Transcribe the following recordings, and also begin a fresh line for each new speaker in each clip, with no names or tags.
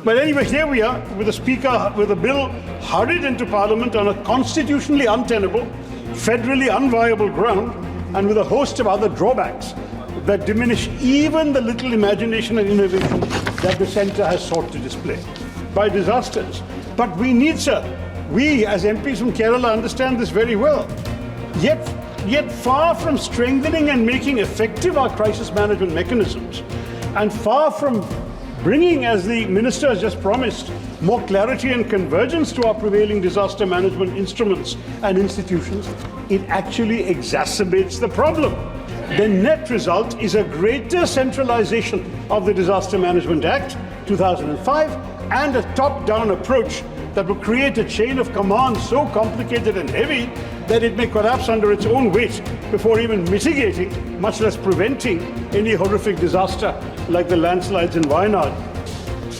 But anyway, here we are with a speaker with a bill hurried into Parliament on a constitutionally untenable, federally unviable ground, and with a host of other drawbacks that diminish even the little imagination and innovation that the centre has sought to display. By disasters. But we need, sir, we as MPs from Kerala understand this very well. Yet far from strengthening and making effective our crisis management mechanisms, and far from bringing, as the Minister has just promised, more clarity and convergence to our prevailing disaster management instruments and institutions, it actually exacerbates the problem. The net result is a greater centralization of the Disaster Management Act 2005 and a top-down approach that will create a chain of command so complicated and heavy that it may collapse under its own weight before even mitigating, much less preventing, any horrific disaster like the landslides in Wayanad.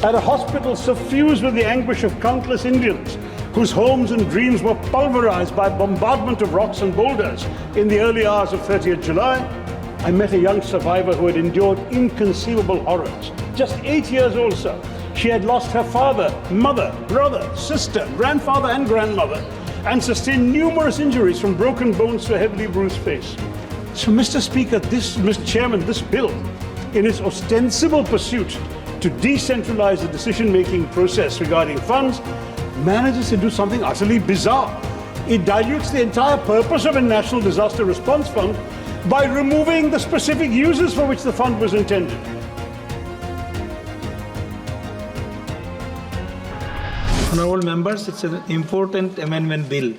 At a hospital suffused with the anguish of countless Indians whose homes and dreams were pulverized by bombardment of rocks and boulders in the early hours of 30th July, I met a young survivor who had endured inconceivable horrors. Just 8 years old, sir. She had lost her father, mother, brother, sister, grandfather and grandmother, and sustained numerous injuries from broken bones to a heavily bruised face. So, Mr. Speaker, Mr. Chairman, this bill, in its ostensible pursuit to decentralize the decision-making process regarding funds, manages to do something utterly bizarre. It dilutes the entire purpose of a National Disaster Response Fund by removing the specific uses for which the fund was intended.
Honourable members, it's an important amendment bill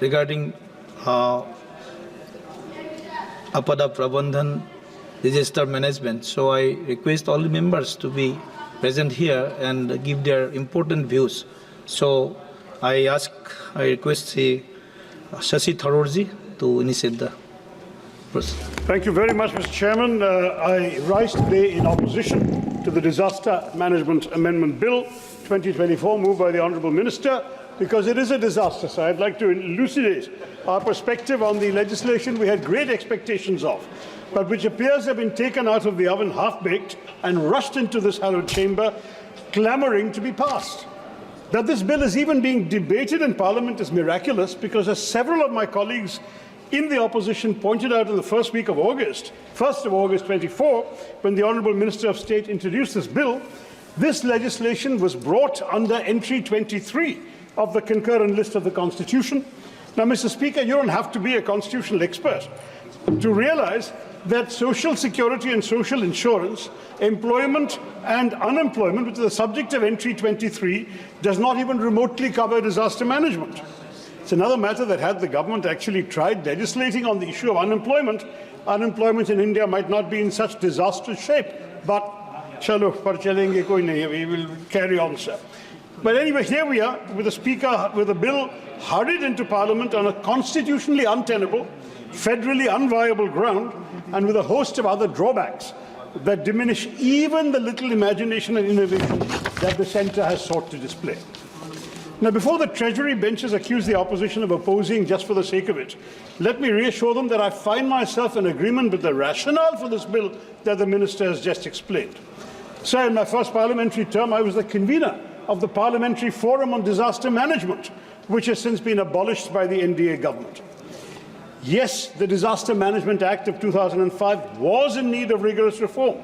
regarding Apada Prabandhan disaster management. So I request all the members to be present here and give their important views. So I request Shashi Tharoor to initiate the process.
Thank you very much, Mr. Chairman. I rise today in opposition to the Disaster Management Amendment Bill 2024, moved by the Honourable Minister, because it is a disaster. So I'd like to elucidate our perspective on the legislation we had great expectations of, but which appears to have been taken out of the oven half-baked and rushed into this hallowed chamber, clamouring to be passed. That this bill is even being debated in Parliament is miraculous, because as several of my colleagues in the opposition pointed out in the first week of August, 1st of August 24, when the Honourable Minister of State introduced this bill, this legislation was brought under entry 23 of the concurrent list of the Constitution. Now, Mr. Speaker, you don't have to be a constitutional expert to realise that social security and social insurance, employment and unemployment, which is the subject of entry 23, does not even remotely cover disaster management. It's another matter that had the government actually tried legislating on the issue of unemployment, unemployment in India might not be in such disastrous shape. But chalo, par chalenge koi nahi, we will carry on, sir. But anyway, here we are with a speaker with a bill hurried into Parliament on a constitutionally untenable, federally unviable ground, and with a host of other drawbacks that diminish even the little imagination and innovation that the centre has sought to display. Now, before the Treasury benches accuse the opposition of opposing just for the sake of it, let me reassure them that I find myself in agreement with the rationale for this bill that the Minister has just explained. Sir, in my first parliamentary term, I was the convener of the Parliamentary Forum on Disaster Management, which has since been abolished by the NDA government. Yes, the Disaster Management Act of 2005 was in need of rigorous reform.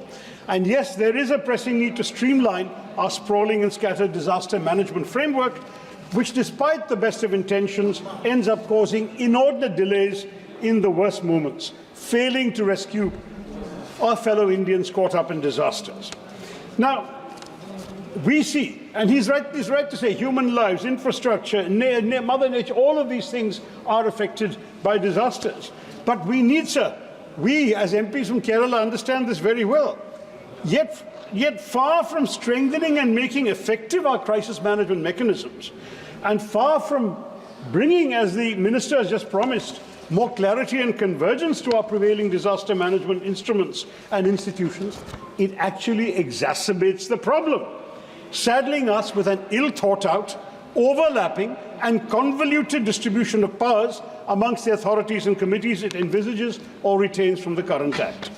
And yes, there is a pressing need to streamline our sprawling and scattered disaster management framework, which, despite the best of intentions, ends up causing inordinate delays in the worst moments, failing to rescue our fellow Indians caught up in disasters. Now, we see, and he's right to say, human lives, infrastructure, Mother Nature, all of these things are affected by disasters. But we need, sir, we as MPs from Kerala understand this very well. Yet far from strengthening and making effective our crisis management mechanisms, and far from bringing, as the Minister has just promised, more clarity and convergence to our prevailing disaster management instruments and institutions, it actually exacerbates the problem, saddling us with an ill-thought-out, overlapping and convoluted distribution of powers amongst the authorities and committees it envisages or retains from the current Act.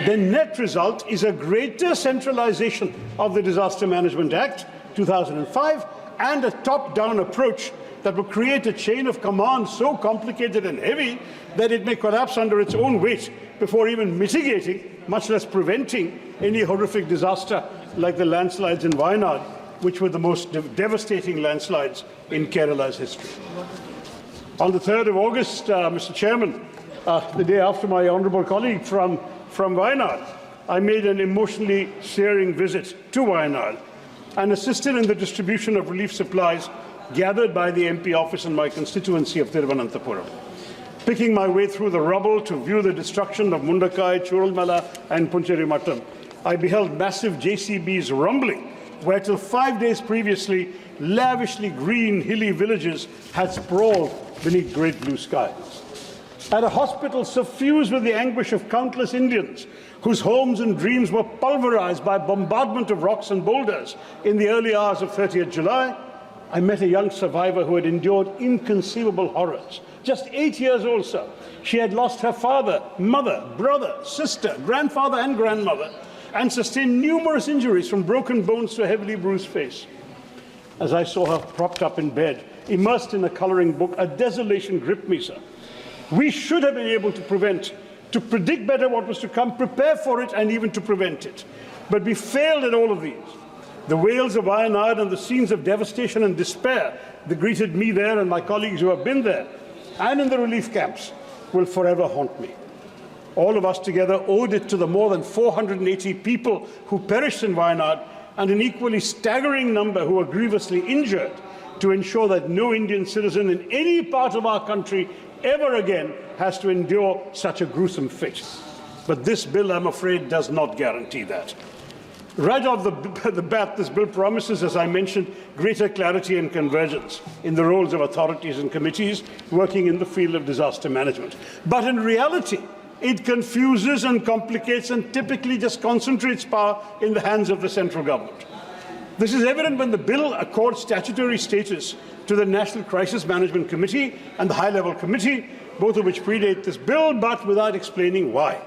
the net result is a greater centralization of the Disaster Management Act 2005 and a top-down approach that will create a chain of command so complicated and heavy that it may collapse under its own weight before even mitigating, much less preventing, any horrific disaster like the landslides in Wayanad, which were the most devastating landslides in Kerala's history. On the 3rd of August, Mr. Chairman, the day after my honourable colleague from Wayanad, I made an emotionally searing visit to Wayanad and assisted in the distribution of relief supplies gathered by the MP office in my constituency of Thiruvananthapuram. Picking my way through the rubble to view the destruction of Mundakai, Churalmala and Puncherimattam, I beheld massive JCBs rumbling, where till 5 days previously, lavishly green, hilly villages had sprawled beneath great blue skies. At a hospital suffused with the anguish of countless Indians, whose homes and dreams were pulverized by bombardment of rocks and boulders in the early hours of 30th July, I met a young survivor who had endured inconceivable horrors. Just 8 years old, sir. She had lost her father, mother, brother, sister, grandfather and grandmother, and sustained numerous injuries from broken bones to a heavily bruised face. As I saw her propped up in bed, immersed in a colouring book, a desolation gripped me, sir. We should have been able to predict better what was to come, prepare for it, and even to prevent it. But we failed at all of these. The wails of Wayanad and the scenes of devastation and despair that greeted me there and my colleagues who have been there and in the relief camps will forever haunt me. All of us together owed it to the more than 480 people who perished in Wayanad and an equally staggering number who were grievously injured to ensure that no Indian citizen in any part of our country ever again has to endure such a gruesome fate. But this bill, I'm afraid, does not guarantee that. Right off the bat, this bill promises, as I mentioned, greater clarity and convergence in the roles of authorities and committees working in the field of disaster management. But in reality, it confuses and complicates and typically just concentrates power in the hands of the central government. This is evident when the bill accords statutory status to the National Crisis Management Committee and the High-Level Committee, both of which predate this bill, but without explaining why.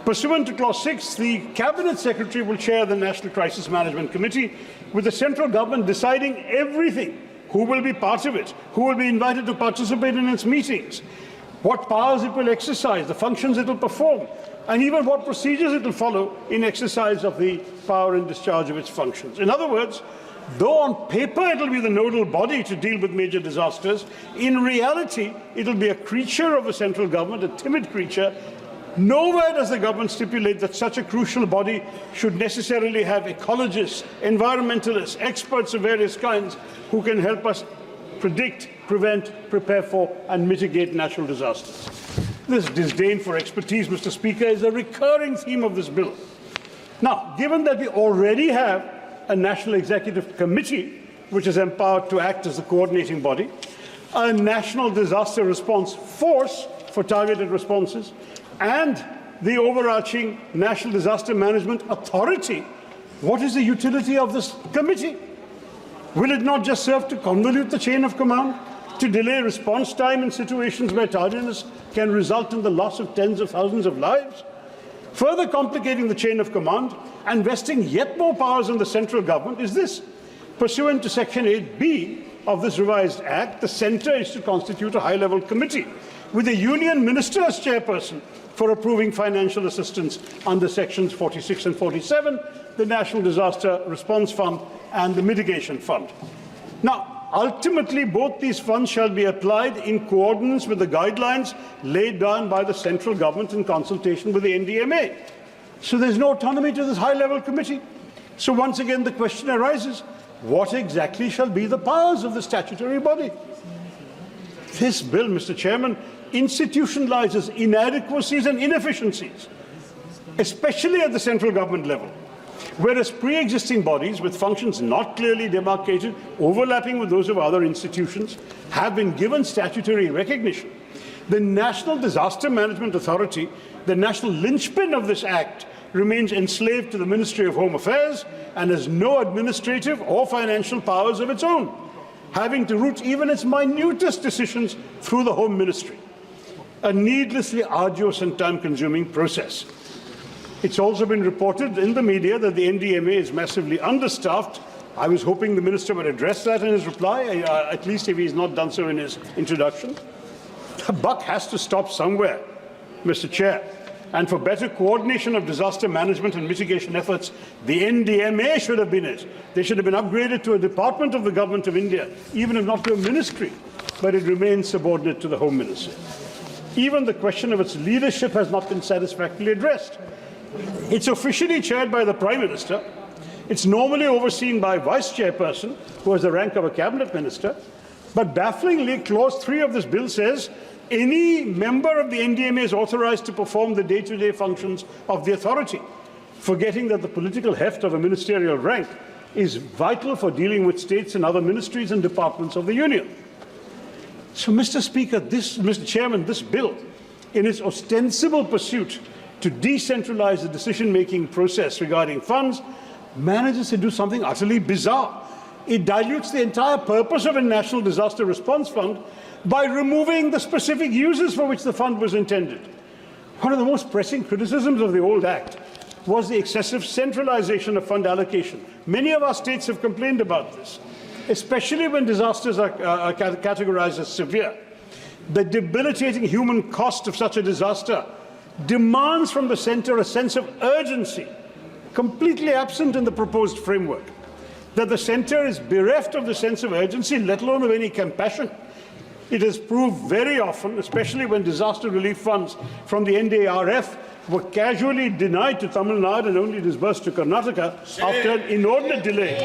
Pursuant to Clause 6, the Cabinet Secretary will chair the National Crisis Management Committee, with the central government deciding everything: who will be part of it, who will be invited to participate in its meetings, what powers it will exercise, the functions it will perform, and even what procedures it will follow in exercise of the power and discharge of its functions. In other words, though on paper it will be the nodal body to deal with major disasters, in reality it will be a creature of the central government, a timid creature. Nowhere does the government stipulate that such a crucial body should necessarily have ecologists, environmentalists, experts of various kinds who can help us predict, prevent, prepare for, and mitigate natural disasters. This disdain for expertise, Mr. Speaker, is a recurring theme of this bill. Now, given that we already have a National Executive Committee, which is empowered to act as the coordinating body, a National Disaster Response Force for targeted responses, and the overarching National Disaster Management Authority, what is the utility of this committee? Will it not just serve to convolute the chain of command, to delay response time in situations where tardiness can result in the loss of tens of thousands of lives? Further complicating the chain of command and vesting yet more powers in the central government is this: pursuant to Section 8B of this revised Act, the Centre is to constitute a high-level committee with a union minister as chairperson for approving financial assistance under Sections 46 and 47, the National Disaster Response Fund and the Mitigation Fund. Now, ultimately, both these funds shall be applied in coordinates with the guidelines laid down by the central government in consultation with the NDMA. So there's no autonomy to this high-level committee. So once again, the question arises, what exactly shall be the powers of the statutory body? This bill, Mr. Chairman, institutionalizes inadequacies and inefficiencies, especially at the central government level, whereas pre-existing bodies with functions not clearly demarcated, overlapping with those of other institutions, have been given statutory recognition. The National Disaster Management Authority, the national linchpin of this Act, remains enslaved to the Ministry of Home Affairs and has no administrative or financial powers of its own, having to route even its minutest decisions through the Home Ministry. A needlessly arduous and time-consuming process. It's also been reported in the media that the NDMA is massively understaffed. I was hoping the minister would address that in his reply, at least if he's not done so in his introduction. The buck has to stop somewhere, Mr. Chair. And for better coordination of disaster management and mitigation efforts, the NDMA should have been it. They should have been upgraded to a department of the Government of India, even if not to a ministry, but it remains subordinate to the Home Ministry. Even the question of its leadership has not been satisfactorily addressed. It's officially chaired by the Prime Minister. It's normally overseen by a Vice Chairperson, who has the rank of a Cabinet Minister. But bafflingly, Clause 3 of this bill says any member of the NDMA is authorized to perform the day-to-day functions of the authority, forgetting that the political heft of a ministerial rank is vital for dealing with states and other ministries and departments of the Union. So, Mr. Chairman, this bill, in its ostensible pursuit to decentralize the decision-making process regarding funds, manages to do something utterly bizarre. It dilutes the entire purpose of a National Disaster Response Fund by removing the specific uses for which the fund was intended. One of the most pressing criticisms of the old Act was the excessive centralization of fund allocation. Many of our states have complained about this, especially when disasters are categorized as severe. The debilitating human cost of such a disaster demands from the centre a sense of urgency, completely absent in the proposed framework. That the centre is bereft of the sense of urgency, let alone of any compassion. It has proved very often, especially when disaster relief funds from the NDRF were casually denied to Tamil Nadu and only disbursed to Karnataka after an inordinate delay.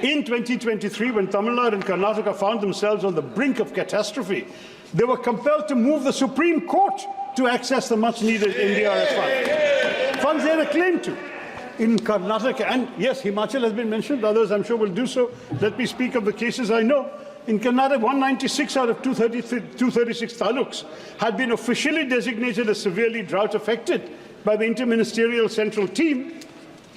In 2023, when Tamil Nadu and Karnataka found themselves on the brink of catastrophe, they were compelled to move the Supreme Court to access the much-needed NDRF funds. Funds they had a claim to. In Karnataka, and yes, Himachal has been mentioned, others I'm sure will do so. Let me speak of the cases I know. In Karnataka, 196 out of 236 taluks had been officially designated as severely drought-affected by the Interministerial Central Team,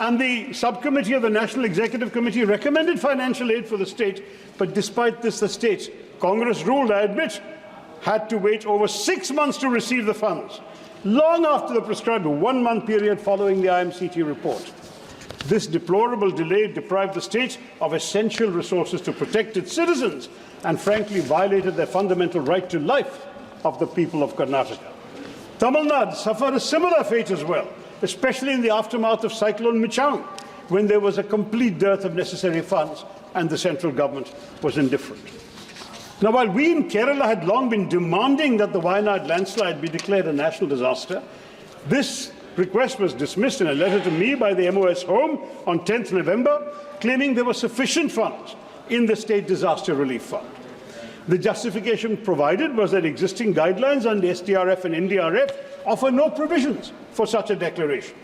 and the subcommittee of the National Executive Committee recommended financial aid for the state, but despite this, the state, Congress-ruled, I admit, had to wait over 6 months to receive the funds, long after the prescribed 1-month period following the IMCT report. This deplorable delay deprived the state of essential resources to protect its citizens and frankly violated their fundamental right to life of the people of Karnataka. Tamil Nadu suffered a similar fate as well, especially in the aftermath of Cyclone Michaung, when there was a complete dearth of necessary funds and the central government was indifferent. Now, while we in Kerala had long been demanding that the Wayanad landslide be declared a national disaster, this request was dismissed in a letter to me by the MOS Home on 10th November, claiming there were sufficient funds in the State Disaster Relief Fund. The justification provided was that existing guidelines on the SDRF and NDRF offer no provisions for such a declaration.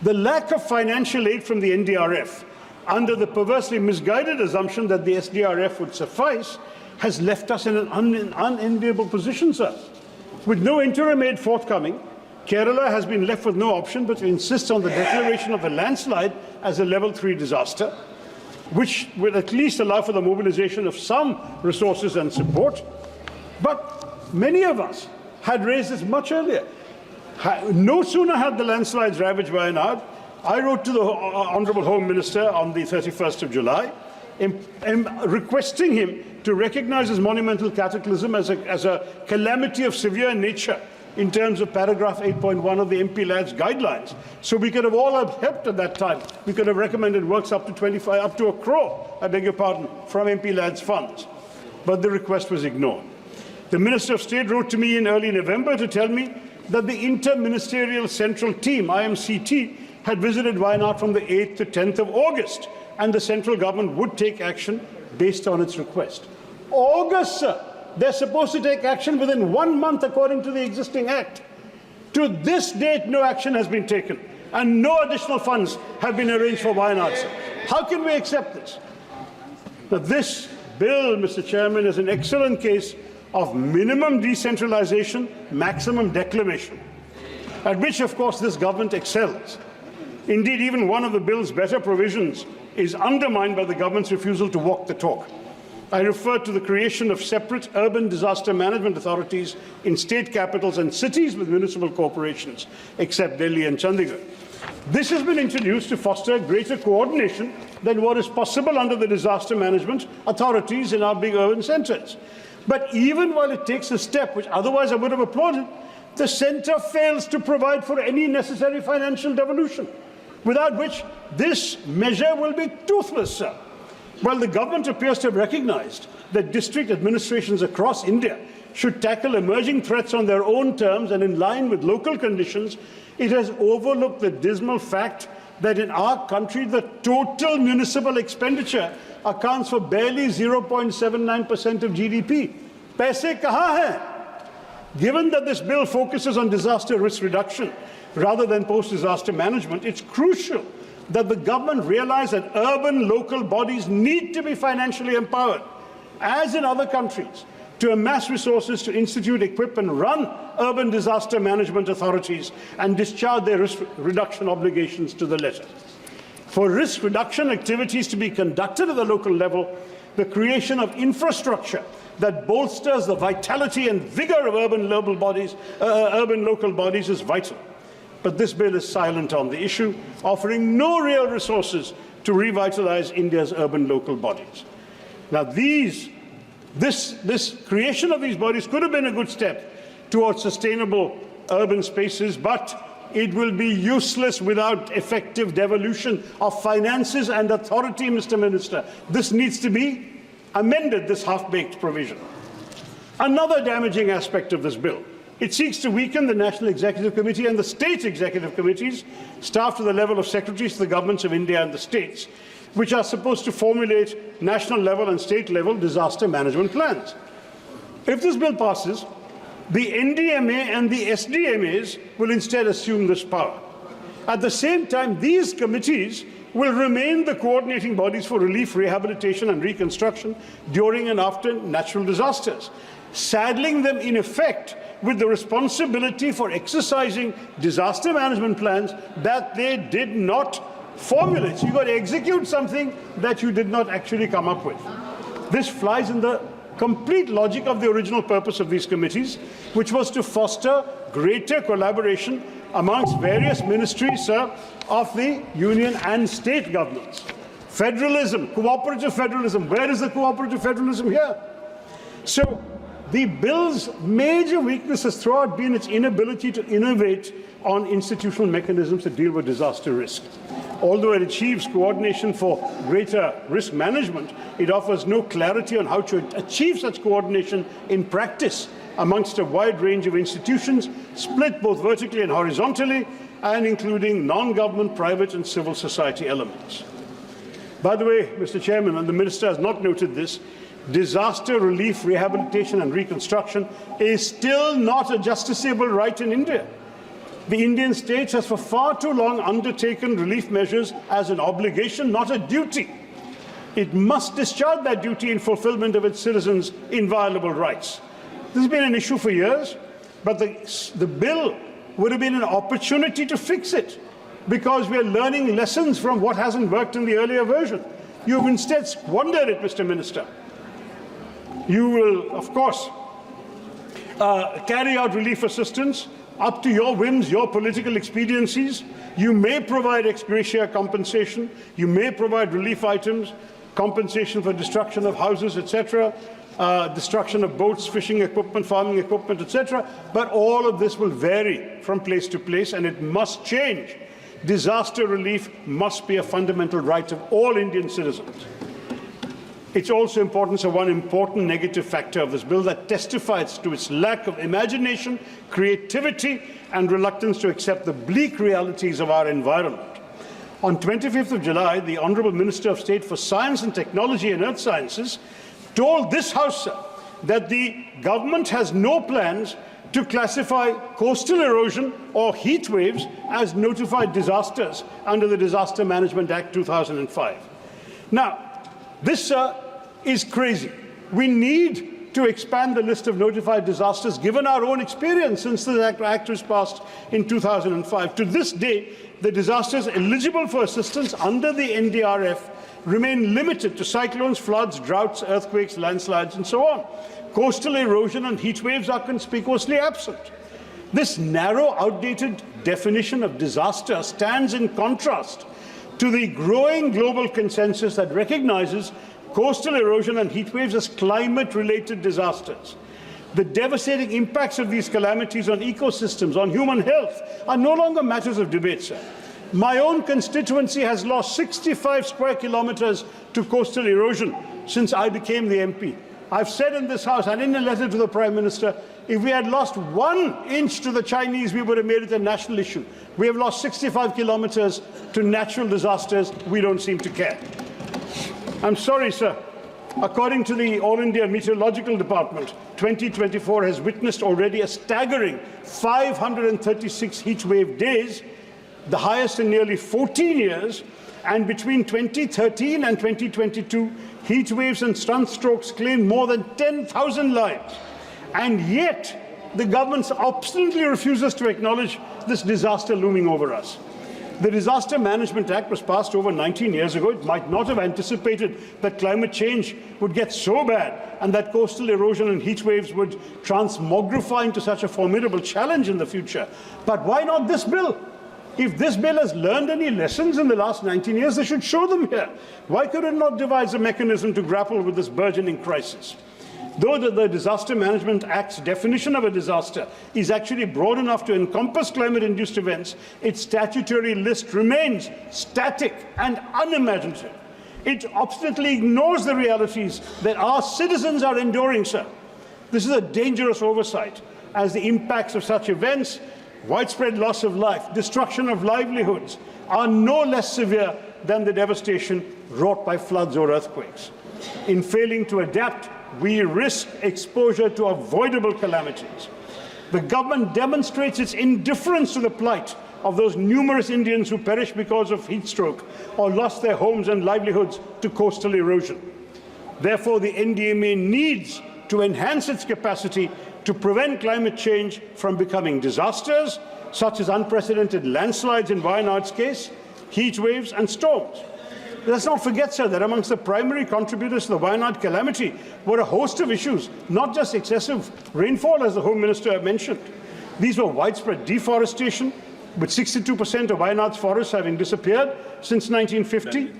The lack of financial aid from the NDRF, under the perversely misguided assumption that the SDRF would suffice, has left us in an unenviable position, sir. With no interim aid forthcoming, Kerala has been left with no option but to insist on the declaration of a landslide as a level 3 disaster, which will at least allow for the mobilization of some resources and support. But many of us had raised this much earlier. No sooner had the landslides ravaged Wayanad, I wrote to the Honourable Home Minister on the 31st of July, requesting him to recognise this monumental cataclysm as a calamity of severe nature in terms of paragraph 8.1 of the MP Lads guidelines. So we could have all helped at that time. We could have recommended works up to £1 crore, I beg your pardon, from MP Lads funds. But the request was ignored. The Minister of State wrote to me in early November to tell me that the Inter-Ministerial Central Team, IMCT, had visited Wayanad from the 8th to 10th of August, and the central government would take action based on its request. August, sir. They're supposed to take action within 1 month according to the existing Act. To this date, no action has been taken, and no additional funds have been arranged for Wayanad, sir. How can we accept this? Now, this bill, Mr. Chairman, is an excellent case of minimum decentralization, maximum declamation, at which, of course, this government excels. Indeed, even one of the bill's better provisions is undermined by the government's refusal to walk the talk. I refer to the creation of separate urban disaster management authorities in state capitals and cities with municipal corporations, except Delhi and Chandigarh. This has been introduced to foster greater coordination than what is possible under the disaster management authorities in our big urban centres. But even while it takes a step which otherwise I would have applauded, the centre fails to provide for any necessary financial devolution, without which this measure will be toothless, sir. While the government appears to have recognized that district administrations across India should tackle emerging threats on their own terms and in line with local conditions, it has overlooked the dismal fact that in our country the total municipal expenditure accounts for barely 0.79% of GDP. Paise kahan hai? Given that this bill focuses on disaster risk reduction rather than post-disaster management, it's crucial that the government realize that urban local bodies need to be financially empowered, as in other countries, to amass resources to institute, equip and run urban disaster management authorities and discharge their risk reduction obligations to the letter. For risk reduction activities to be conducted at the local level, the creation of infrastructure that bolsters the vitality and vigor of urban local bodies is vital. But this bill is silent on the issue, offering no real resources to revitalize India's urban local bodies. Now, this creation of these bodies could have been a good step towards sustainable urban spaces, but it will be useless without effective devolution of finances and authority, Mr. Minister. This needs to be amended, this half-baked provision. Another damaging aspect of this bill: it seeks to weaken the National Executive Committee and the State Executive Committees, staffed to the level of secretaries to the governments of India and the states, which are supposed to formulate national level and state level disaster management plans. If this bill passes, the NDMA and the SDMAs will instead assume this power. At the same time, these committees will remain the coordinating bodies for relief, rehabilitation and reconstruction during and after natural disasters, saddling them in effect with the responsibility for exercising disaster management plans that they did not formulate. So you've got to execute something that you did not actually come up with. This flies in the complete logic of the original purpose of these committees, which was to foster greater collaboration amongst various ministries, sir, of the union and state governments. Federalism, cooperative federalism. Where is the cooperative federalism here? So the bill's major weakness has throughout been its inability to innovate on institutional mechanisms to deal with disaster risk. Although it achieves coordination for greater risk management, it offers no clarity on how to achieve such coordination in practice amongst a wide range of institutions, split both vertically and horizontally, and including non-government, private and civil society elements. By the way, Mr. Chairman, and the Minister has not noted this, disaster relief, rehabilitation and reconstruction is still not a justiciable right in India. The Indian state has for far too long undertaken relief measures as an obligation, not a duty. It must discharge that duty in fulfillment of its citizens' inviolable rights. This has been an issue for years, but the bill would have been an opportunity to fix it, because we are learning lessons from what hasn't worked in the earlier version. You have instead squandered it, Mr. Minister. You will, of course, carry out relief assistance up to your whims, your political expediencies. You may provide ex gratia compensation. You may provide relief items, compensation for destruction of houses, etc., destruction of boats, fishing equipment, farming equipment, etc. But all of this will vary from place to place, and it must change. Disaster relief must be a fundamental right of all Indian citizens. It's also important, so one important negative factor of this bill that testifies to its lack of imagination, creativity, and reluctance to accept the bleak realities of our environment. On 25th of July, the Honourable Minister of State for Science and Technology and Earth Sciences told this House, sir, that the government has no plans to classify coastal erosion or heat waves as notified disasters under the Disaster Management Act 2005. Now, this, is crazy. We need to expand the list of notified disasters given our own experience since the Act was passed in 2005. To this day, the disasters eligible for assistance under the NDRF remain limited to cyclones, floods, droughts, earthquakes, landslides, and so on. Coastal erosion and heat waves are conspicuously absent. This narrow, outdated definition of disaster stands in contrast to the growing global consensus that recognizes coastal erosion and heat waves as climate-related disasters. The devastating impacts of these calamities on ecosystems, on human health, are no longer matters of debate, sir. My own constituency has lost 65 square kilometers to coastal erosion since I became the MP. I've said in this House and in a letter to the Prime Minister, if we had lost 1 inch to the Chinese, we would have made it a national issue. We have lost 65 kilometers to natural disasters. We don't seem to care. I'm sorry, sir. According to the All India Meteorological Department, 2024 has witnessed already a staggering 536 heatwave days, the highest in nearly 14 years, and between 2013 and 2022, heat waves and sunstrokes claimed more than 10,000 lives. And yet, the government obstinately refuses to acknowledge this disaster looming over us. The Disaster Management Act was passed over 19 years ago. It might not have anticipated that climate change would get so bad and that coastal erosion and heat waves would transmogrify into such a formidable challenge in the future. But why not this bill? If this bill has learned any lessons in the last 19 years, they should show them here. Why could it not devise a mechanism to grapple with this burgeoning crisis? Though the Disaster Management Act's definition of a disaster is actually broad enough to encompass climate-induced events, its statutory list remains static and unimaginative. It obstinately ignores the realities that our citizens are enduring, sir. This is a dangerous oversight, as the impacts of such events, widespread loss of life, destruction of livelihoods, are no less severe than the devastation wrought by floods or earthquakes. In failing to adapt, we risk exposure to avoidable calamities. The government demonstrates its indifference to the plight of those numerous Indians who perished because of heat stroke or lost their homes and livelihoods to coastal erosion. Therefore, the NDMA needs to enhance its capacity to prevent climate change from becoming disasters, such as unprecedented landslides in Wayanad's case, heat waves and storms. Let's not forget, sir, that amongst the primary contributors to the Wayanad calamity were a host of issues, not just excessive rainfall, as the Home Minister mentioned. These were widespread deforestation, with 62% of Wayanad's forests having disappeared since 1950,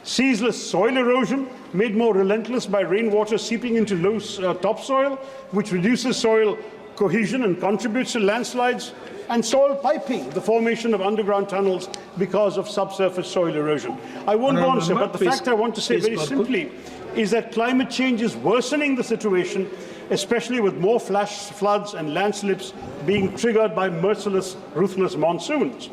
ceaseless soil erosion, made more relentless by rainwater seeping into loose topsoil, which reduces soil cohesion and contributes to landslides, and soil piping, the formation of underground tunnels because of subsurface soil erosion. I won't go on, sir, but the fact I want to say very simply is that climate change is worsening the situation, especially with more flash floods and landslips being triggered by merciless, ruthless monsoons.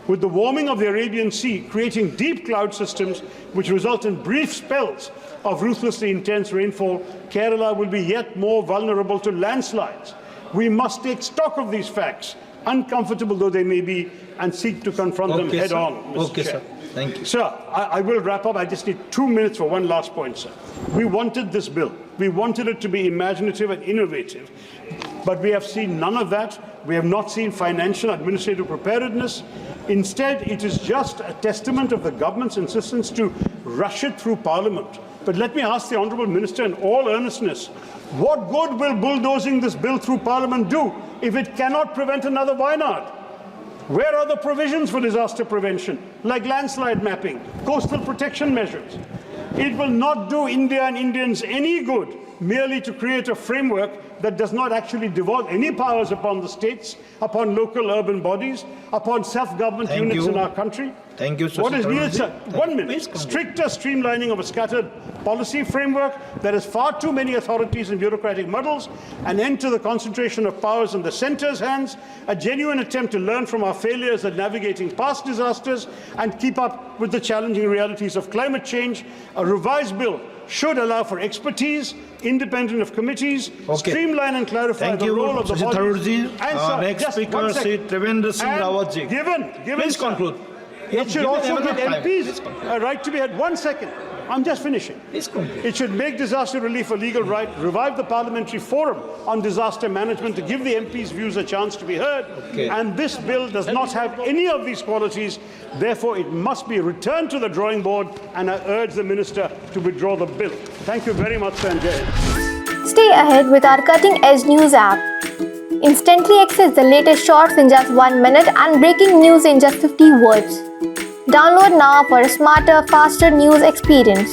With the warming of the Arabian Sea creating deep cloud systems which result in brief spells of ruthlessly intense rainfall, Kerala will be yet more vulnerable to landslides. We must take stock of these facts, uncomfortable though they may be, and seek to confront them head on, Mr. Chair.
Sir. Thank you.
Sir, I will wrap up. I just need 2 minutes for one last point, sir. We wanted this bill. We wanted it to be imaginative and innovative, but we have seen none of that. We have not seen financial administrative preparedness. Instead, it is just a testament of the government's insistence to rush it through Parliament. But let me ask the Honourable Minister in all earnestness, what good will bulldozing this bill through Parliament do if it cannot prevent another Wayanad? Where are the provisions for disaster prevention, like landslide mapping, coastal protection measures? It will not do India and Indians any good merely to create a framework that does not actually devolve any powers upon the states, upon local urban bodies, upon self-government units in our country.
Thank you, Shashi
What is needed,
Tharoor.
sir? 1 minute. Stricter streamlining of a scattered policy framework that has far too many authorities and bureaucratic muddles, an end to the concentration of powers in the centre's hands, a genuine attempt to learn from our failures at navigating past disasters and keep up with the challenging realities of climate change. A revised bill should allow for expertise, independent of committees, streamline and clarify the role of the bodies.
Next speaker, Sri Trivendra Singh Rawat ji.
Given,
Please conclude.
It should also give MPs a right to be heard. 1 second. I'm just finishing.
Please complete.
It should make disaster relief a legal right, revive the parliamentary forum on disaster management to give the MPs' views a chance to be heard.
Okay.
And this bill does not have any of these qualities. Therefore, it must be returned to the drawing board, and I urge the minister to withdraw the bill. Thank you very much, Sanjay.
Stay ahead with our cutting-edge news app. Instantly access the latest shorts in just 1 minute and breaking news in just 50 words. Download now for a smarter, faster news experience.